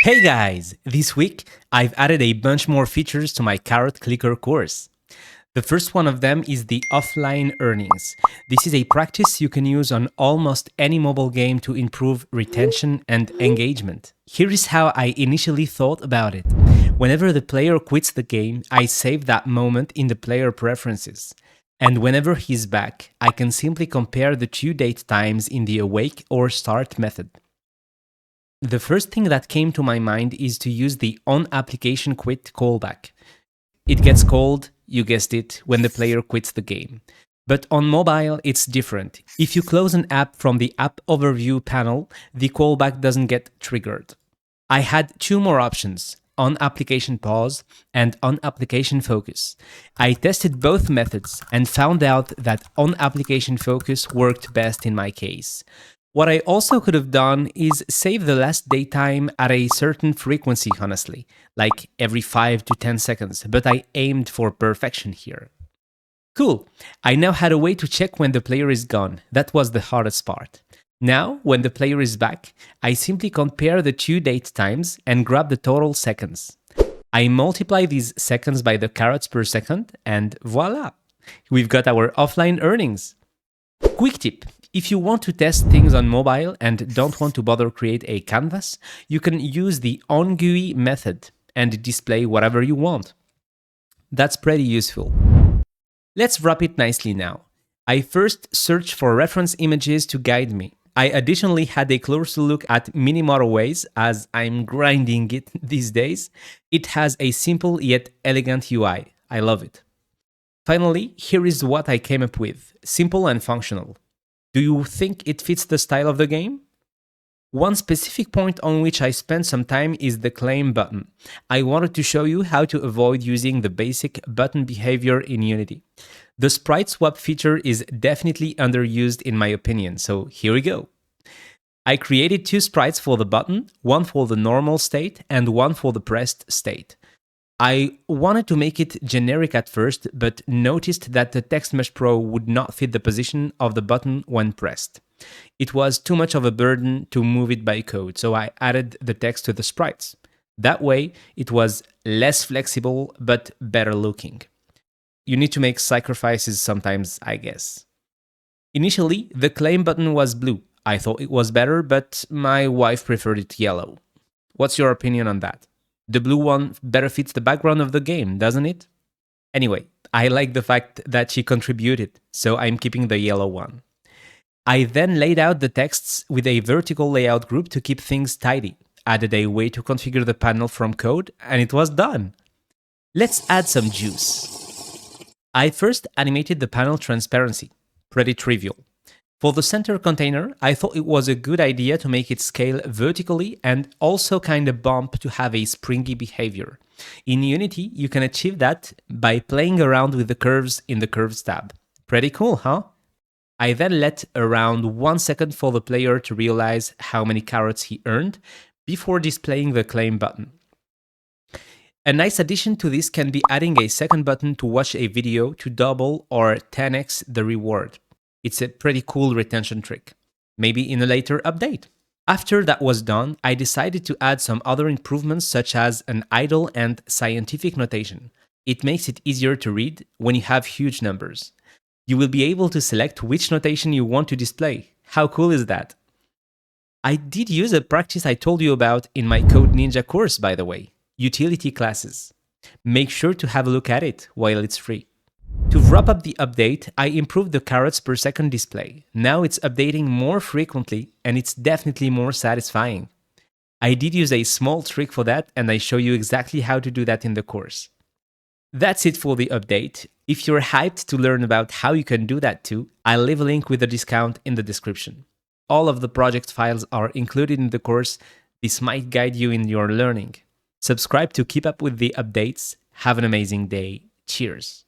Hey guys! This week, I've added a bunch more features to my Carrot Clicker course. The first one of them is the offline earnings. This is a practice you can use on almost any mobile game to improve retention and engagement. Here is how I initially thought about it. Whenever the player quits the game, I save that moment in the player preferences. And whenever he's back, I can simply compare the two date times in the awake or start method. The first thing that came to my mind is to use the on-application quit callback. It gets called, you guessed it, when the player quits the game. But on mobile, it's different. If you close an app from the app overview panel, the callback doesn't get triggered. I had two more options, on-application pause and on-application focus. I tested both methods and found out that on-application focus worked best in my case. What I also could have done is save the last daytime at a certain frequency, honestly, like every 5 to 10 seconds, but I aimed for perfection here. Cool, I now had a way to check when the player is gone. That was the hardest part. Now, when the player is back, I simply compare the two date times and grab the total seconds. I multiply these seconds by the carrots per second, and voila! We've got our offline earnings. Quick tip. If you want to test things on mobile and don't want to bother create a canvas, you can use the on-GUI method and display whatever you want. That's pretty useful. Let's wrap it nicely now. I first searched for reference images to guide me. I additionally had a closer look at mini motorways as I'm grinding it these days. It has a simple yet elegant UI. I love it. Finally, here is what I came up with. Simple and functional. Do you think it fits the style of the game? One specific point on which I spent some time is the claim button. I wanted to show you how to avoid using the basic button behavior in Unity. The sprite swap feature is definitely underused in my opinion, so here we go. I created two sprites for the button, one for the normal state and one for the pressed state. I wanted to make it generic at first, but noticed that the Text Mesh Pro would not fit the position of the button when pressed. It was too much of a burden to move it by code, so I added the text to the sprites. That way, it was less flexible, but better looking. You need to make sacrifices sometimes, I guess. Initially, the claim button was blue. I thought it was better, but my wife preferred it yellow. What's your opinion on that? The blue one better fits the background of the game, doesn't it? Anyway, I like the fact that she contributed, so I'm keeping the yellow one. I then laid out the texts with a vertical layout group to keep things tidy, added a way to configure the panel from code, and it was done. Let's add some juice. I first animated the panel transparency. Pretty trivial. For the center container, I thought it was a good idea to make it scale vertically and also kind of bump to have a springy behavior. In Unity, you can achieve that by playing around with the curves in the Curves tab. Pretty cool, huh? I then let around 1 second for the player to realize how many carrots he earned before displaying the claim button. A nice addition to this can be adding a second button to watch a video to double or 10x the reward. It's a pretty cool retention trick, maybe in a later update. After that was done, I decided to add some other improvements such as an idle and scientific notation. It makes it easier to read when you have huge numbers. You will be able to select which notation you want to display. How cool is that? I did use a practice I told you about in my Code Ninja course, by the way, utility classes. Make sure to have a look at it while it's free. To wrap up the update, I improved the carrots per second display. Now it's updating more frequently and it's definitely more satisfying. I did use a small trick for that and I show you exactly how to do that in the course. That's it for the update. If you're hyped to learn about how you can do that too, I'll leave a link with a discount in the description. All of the project files are included in the course. This might guide you in your learning. Subscribe to keep up with the updates. Have an amazing day. Cheers.